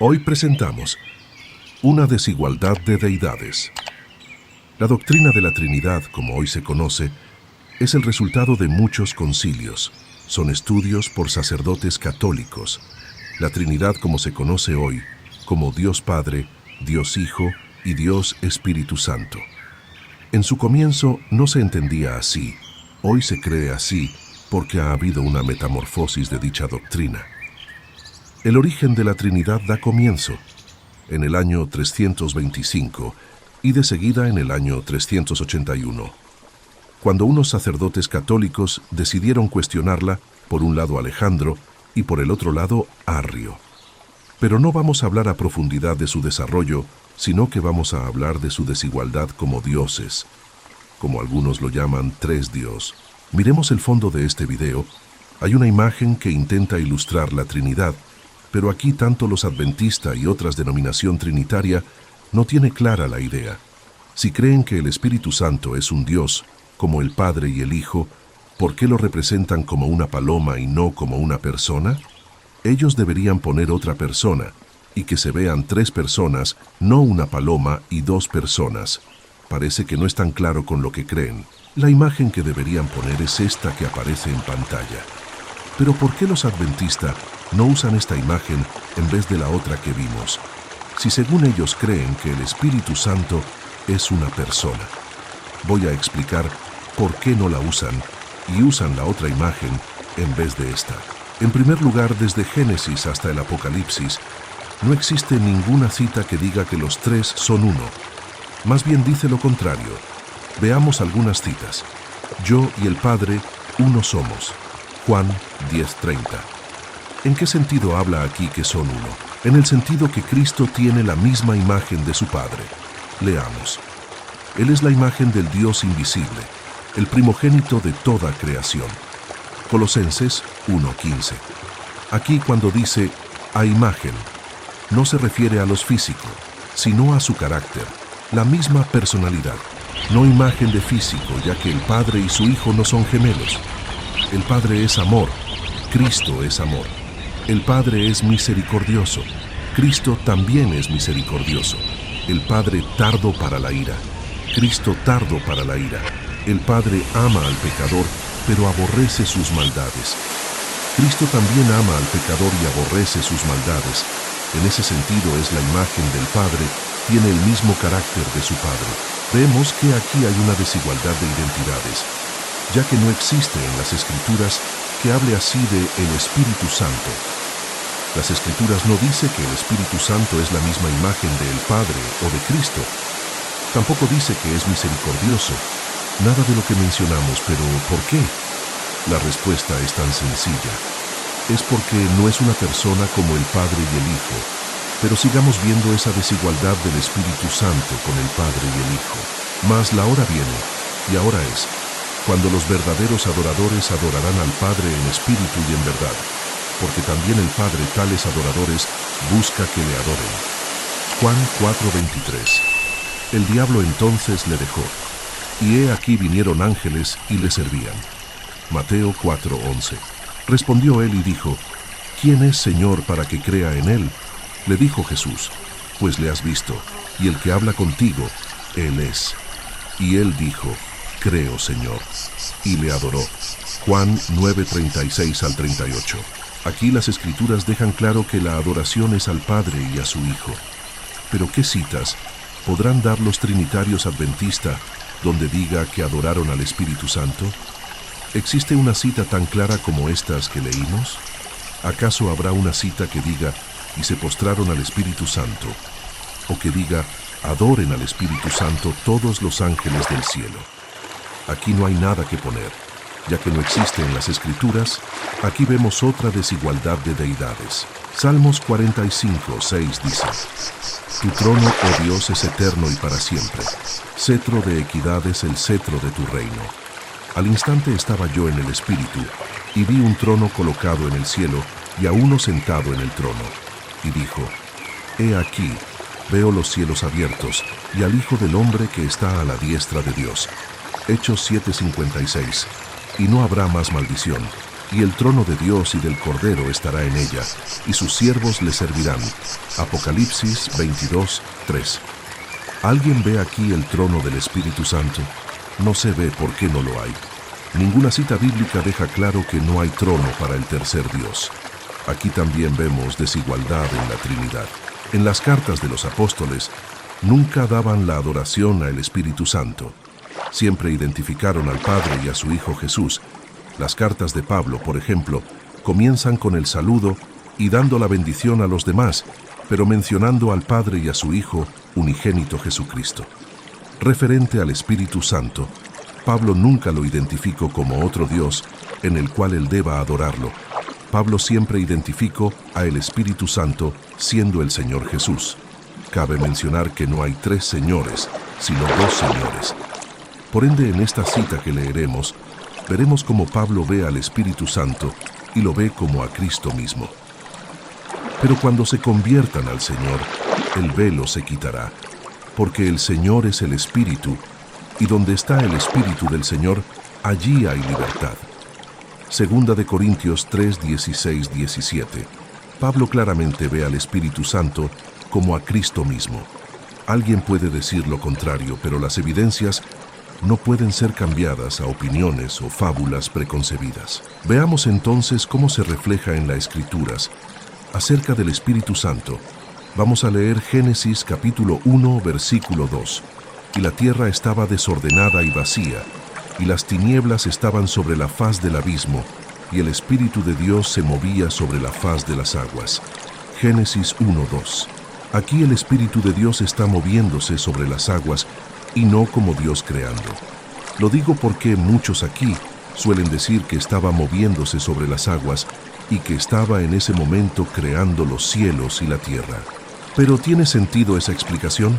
Hoy presentamos una desigualdad de deidades. La doctrina de la Trinidad, como hoy se conoce, es el resultado de muchos concilios. Son estudios por sacerdotes católicos. La Trinidad, como se conoce hoy, como Dios Padre, Dios Hijo y Dios Espíritu Santo. En su comienzo no se entendía así. Hoy se cree así porque ha habido una metamorfosis de dicha doctrina. El origen de la Trinidad da comienzo en el año 325 y de seguida en el año 381, cuando unos sacerdotes católicos decidieron cuestionarla, por un lado Alejandro y por el otro lado Arrio. Pero no vamos a hablar a profundidad de su desarrollo, sino que vamos a hablar de su desigualdad como dioses, como algunos lo llaman tres dios. Miremos el fondo de este video. Hay una imagen que intenta ilustrar la Trinidad, pero aquí tanto los adventistas y otras denominación trinitaria no tiene clara la idea. Si creen que el Espíritu Santo es un Dios, como el Padre y el Hijo, ¿por qué lo representan como una paloma y no como una persona? Ellos deberían poner otra persona, y que se vean tres personas, no una paloma y dos personas. Parece que no es tan claro con lo que creen. La imagen que deberían poner es esta que aparece en pantalla. Pero ¿por qué los adventistas no usan esta imagen en vez de la otra que vimos? Si según ellos creen que el Espíritu Santo es una persona. Voy a explicar por qué no la usan y usan la otra imagen en vez de esta. En primer lugar, desde Génesis hasta el Apocalipsis, no existe ninguna cita que diga que los tres son uno. Más bien dice lo contrario. Veamos algunas citas. Yo y el Padre, uno somos. Juan 10:30. ¿En qué sentido habla aquí que son uno? En el sentido que Cristo tiene la misma imagen de su Padre. Leamos. Él es la imagen del Dios invisible, el primogénito de toda creación. Colosenses 1:15. Aquí cuando dice a imagen, no se refiere a los físicos, sino a su carácter, la misma personalidad. No imagen de físico, ya que el Padre y su Hijo no son gemelos. El Padre es amor, Cristo es amor. El Padre es misericordioso, Cristo también es misericordioso. El Padre tardo para la ira, Cristo tardo para la ira. El Padre ama al pecador, pero aborrece sus maldades. Cristo también ama al pecador y aborrece sus maldades. En ese sentido es la imagen del Padre, tiene el mismo carácter de su Padre. Vemos que aquí hay una desigualdad de identidades, ya que no existe en las Escrituras que hable así de el Espíritu Santo. Las Escrituras no dice que el Espíritu Santo es la misma imagen del Padre o de Cristo. Tampoco dice que es misericordioso. Nada de lo que mencionamos, pero ¿por qué? La respuesta es tan sencilla. Es porque no es una persona como el Padre y el Hijo. Pero sigamos viendo esa desigualdad del Espíritu Santo con el Padre y el Hijo. Mas la hora viene, y ahora es, cuando los verdaderos adoradores adorarán al Padre en espíritu y en verdad, porque también el Padre tales adoradores busca que le adoren. Juan 4:23. El diablo entonces le dejó, y he aquí vinieron ángeles y le servían. Mateo 4:11. Respondió él y dijo, ¿quién es Señor para que crea en él? Le dijo Jesús, pues le has visto, y el que habla contigo, él es. Y él dijo, creo, Señor, y le adoró. Juan 9:36 al 38. Aquí las Escrituras dejan claro que la adoración es al Padre y a su Hijo. Pero ¿qué citas podrán dar los trinitarios adventistas donde diga que adoraron al Espíritu Santo? ¿Existe una cita tan clara como estas que leímos? ¿Acaso habrá una cita que diga, y se postraron al Espíritu Santo? O que diga, adoren al Espíritu Santo todos los ángeles del cielo. Aquí no hay nada que poner, ya que no existe en las Escrituras. Aquí vemos otra desigualdad de deidades. Salmos 45:6 dice, tu trono, oh Dios, es eterno y para siempre. Cetro de equidad es el cetro de tu reino. Al instante estaba yo en el Espíritu, y vi un trono colocado en el cielo, y a uno sentado en el trono. Y dijo, he aquí, veo los cielos abiertos, y al Hijo del Hombre que está a la diestra de Dios. Hechos 7:56. Y no habrá más maldición, y el trono de Dios y del Cordero estará en ella, y sus siervos le servirán. Apocalipsis 22:3. ¿Alguien ve aquí el trono del Espíritu Santo? No se ve por qué no lo hay. Ninguna cita bíblica deja claro que no hay trono para el tercer Dios. Aquí también vemos desigualdad en la Trinidad. En las cartas de los apóstoles, nunca daban la adoración al Espíritu Santo. Siempre identificaron al Padre y a su Hijo Jesús. Las cartas de Pablo, por ejemplo, comienzan con el saludo y dando la bendición a los demás, pero mencionando al Padre y a su Hijo, unigénito Jesucristo. Referente al Espíritu Santo, Pablo nunca lo identificó como otro Dios en el cual él deba adorarlo. Pablo siempre identificó a el Espíritu Santo siendo el Señor Jesús. Cabe mencionar que no hay tres señores, sino dos señores. Por ende, en esta cita que leeremos, veremos cómo Pablo ve al Espíritu Santo y lo ve como a Cristo mismo. Pero cuando se conviertan al Señor, el velo se quitará, porque el Señor es el Espíritu, y donde está el Espíritu del Señor, allí hay libertad. Segunda de Corintios 3:16-17. Pablo claramente ve al Espíritu Santo como a Cristo mismo. Alguien puede decir lo contrario, pero las evidencias no pueden ser cambiadas a opiniones o fábulas preconcebidas. Veamos entonces cómo se refleja en las Escrituras acerca del Espíritu Santo. Vamos a leer Génesis capítulo 1, versículo 2. Y la tierra estaba desordenada y vacía, y las tinieblas estaban sobre la faz del abismo, y el Espíritu de Dios se movía sobre la faz de las aguas. Génesis 1:2. Aquí el Espíritu de Dios está moviéndose sobre las aguas, y no como Dios creando. Lo digo porque muchos aquí suelen decir que estaba moviéndose sobre las aguas, y que estaba en ese momento creando los cielos y la tierra. ¿Pero tiene sentido esa explicación?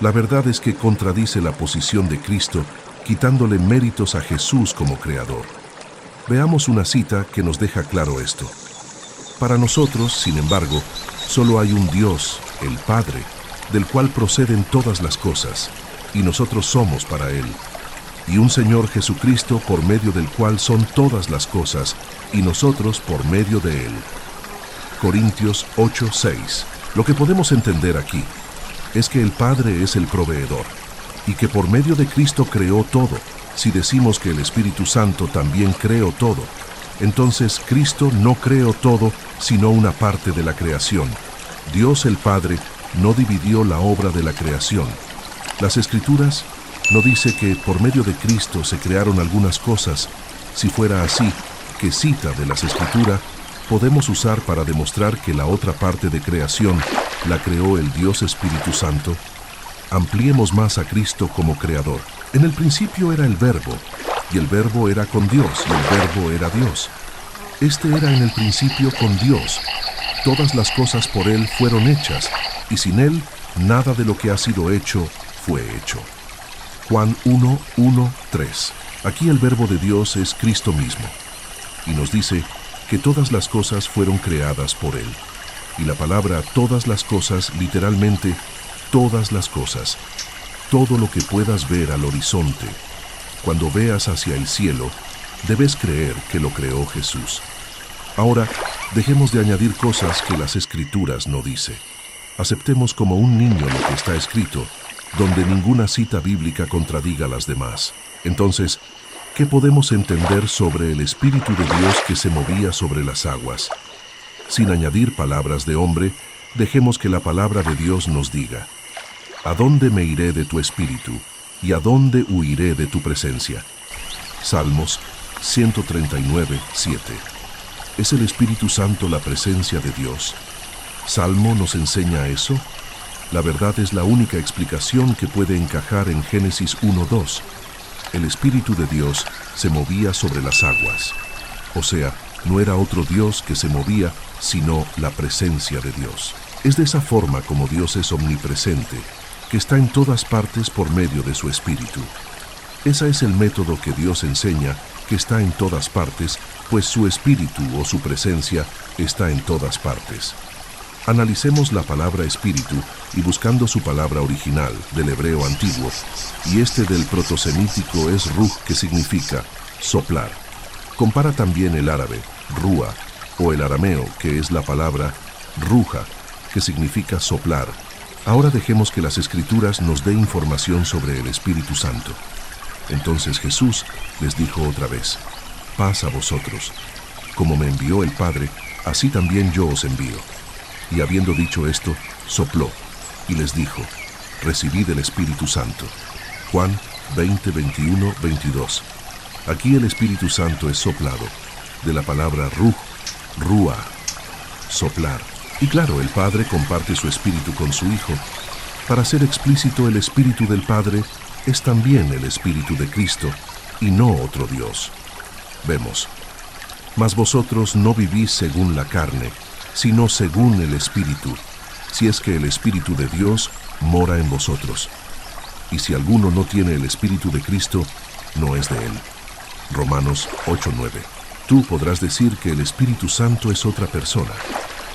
La verdad es que contradice la posición de Cristo, quitándole méritos a Jesús como creador. Veamos una cita que nos deja claro esto. Para nosotros, sin embargo, solo hay un Dios, el Padre, del cual proceden todas las cosas, y nosotros somos para Él, y un Señor Jesucristo por medio del cual son todas las cosas, y nosotros por medio de Él. Corintios 8:6. Lo que podemos entender aquí es que el Padre es el proveedor, y que por medio de Cristo creó todo. Si decimos que el Espíritu Santo también creó todo, entonces Cristo no creó todo, sino una parte de la creación. Dios el Padre no dividió la obra de la creación. Las Escrituras no dice que por medio de Cristo se crearon algunas cosas. Si fuera así, ¿qué cita de las Escrituras podemos usar para demostrar que la otra parte de creación la creó el Dios Espíritu Santo? Ampliemos más a Cristo como creador. En el principio era el Verbo, y el Verbo era con Dios, y el Verbo era Dios. Este era en el principio con Dios. Todas las cosas por Él fueron hechas, y sin Él nada de lo que ha sido hecho fue hecho. Juan 1:1-3. Aquí el Verbo de Dios es Cristo mismo, y nos dice que todas las cosas fueron creadas por Él. Y la palabra todas las cosas, literalmente, todas las cosas. Todo lo que puedas ver al horizonte. Cuando veas hacia el cielo, debes creer que lo creó Jesús. Ahora, dejemos de añadir cosas que las Escrituras no dice. Aceptemos como un niño lo que está escrito, donde ninguna cita bíblica contradiga las demás. Entonces, ¿qué podemos entender sobre el Espíritu de Dios que se movía sobre las aguas? Sin añadir palabras de hombre, dejemos que la palabra de Dios nos diga: ¿a dónde me iré de tu espíritu? ¿Y a dónde huiré de tu presencia? Salmos 139:7. ¿Es el Espíritu Santo la presencia de Dios? ¿Salmo nos enseña eso? La verdad es la única explicación que puede encajar en Génesis 1:2. El Espíritu de Dios se movía sobre las aguas. O sea, no era otro Dios que se movía, sino la presencia de Dios. Es de esa forma como Dios es omnipresente, que está en todas partes por medio de su Espíritu. Ese es el método que Dios enseña, que está en todas partes, pues su Espíritu o su presencia está en todas partes. Analicemos la palabra espíritu y buscando su palabra original del hebreo antiguo, y del protosemítico es ruj, que significa soplar. Compara también el árabe, rúa, o el arameo, que es la palabra ruja, que significa soplar. Ahora dejemos que las Escrituras nos dé información sobre el Espíritu Santo. Entonces Jesús les dijo otra vez: paz a vosotros. Como me envió el Padre, así también yo os envío. Y habiendo dicho esto, sopló, y les dijo: recibid el Espíritu Santo. Juan 20, 21, 22. Aquí el Espíritu Santo es soplado, de la palabra ruj, rúa, soplar. Y claro, el Padre comparte su Espíritu con su Hijo. Para ser explícito, el Espíritu del Padre es también el Espíritu de Cristo, y no otro Dios. Vemos: mas vosotros no vivís según la carne, sino según el Espíritu, si es que el Espíritu de Dios mora en vosotros. Y si alguno no tiene el Espíritu de Cristo, no es de él. Romanos 8:9. Tú podrás decir que el Espíritu Santo es otra persona,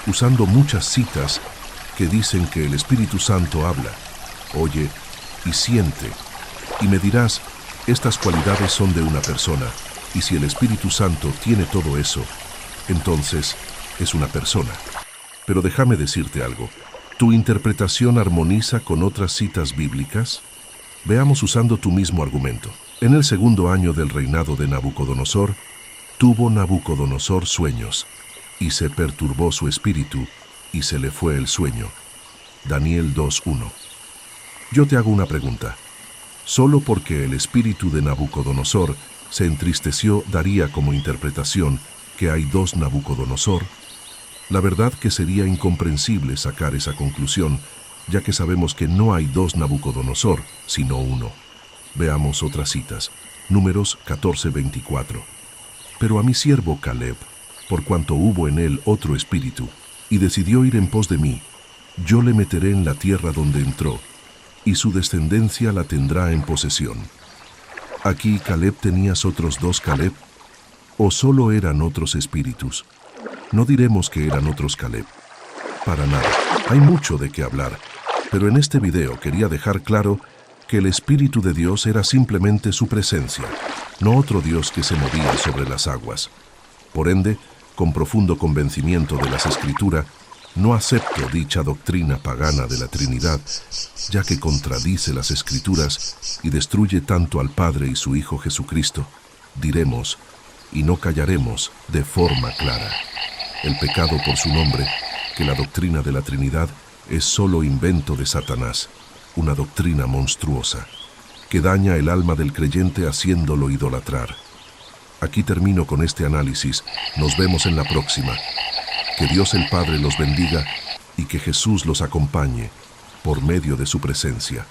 usando muchas citas que dicen que el Espíritu Santo habla, oye y siente. Y me dirás: estas cualidades son de una persona, y si el Espíritu Santo tiene todo eso, entonces es una persona. Pero déjame decirte algo. ¿Tu interpretación armoniza con otras citas bíblicas? Veamos usando tu mismo argumento. En el segundo año del reinado de Nabucodonosor, tuvo Nabucodonosor sueños, y se perturbó su espíritu, y se le fue el sueño. Daniel 2:1. Yo te hago una pregunta. ¿Solo porque el espíritu de Nabucodonosor se entristeció daría como interpretación que hay dos Nabucodonosor? La verdad que sería incomprensible sacar esa conclusión, ya que sabemos que no hay dos Nabucodonosor, sino uno. Veamos otras citas. Números 14:24. Pero a mi siervo Caleb, por cuanto hubo en él otro espíritu, y decidió ir en pos de mí, yo le meteré en la tierra donde entró, y su descendencia la tendrá en posesión. ¿Aquí Caleb tenías otros dos Caleb? ¿O solo eran otros espíritus? No diremos que eran otros Caleb. Para nada. Hay mucho de qué hablar, pero en este video quería dejar claro que el Espíritu de Dios era simplemente su presencia, no otro Dios que se movía sobre las aguas. Por ende, con profundo convencimiento de las Escrituras, no acepto dicha doctrina pagana de la Trinidad, ya que contradice las Escrituras y destruye tanto al Padre y su Hijo Jesucristo. Diremos, y no callaremos, de forma clara: el pecado por su nombre, que la doctrina de la Trinidad es solo invento de Satanás, una doctrina monstruosa, que daña el alma del creyente haciéndolo idolatrar. Aquí termino con este análisis. Nos vemos en la próxima. Que Dios el Padre los bendiga y que Jesús los acompañe por medio de su presencia.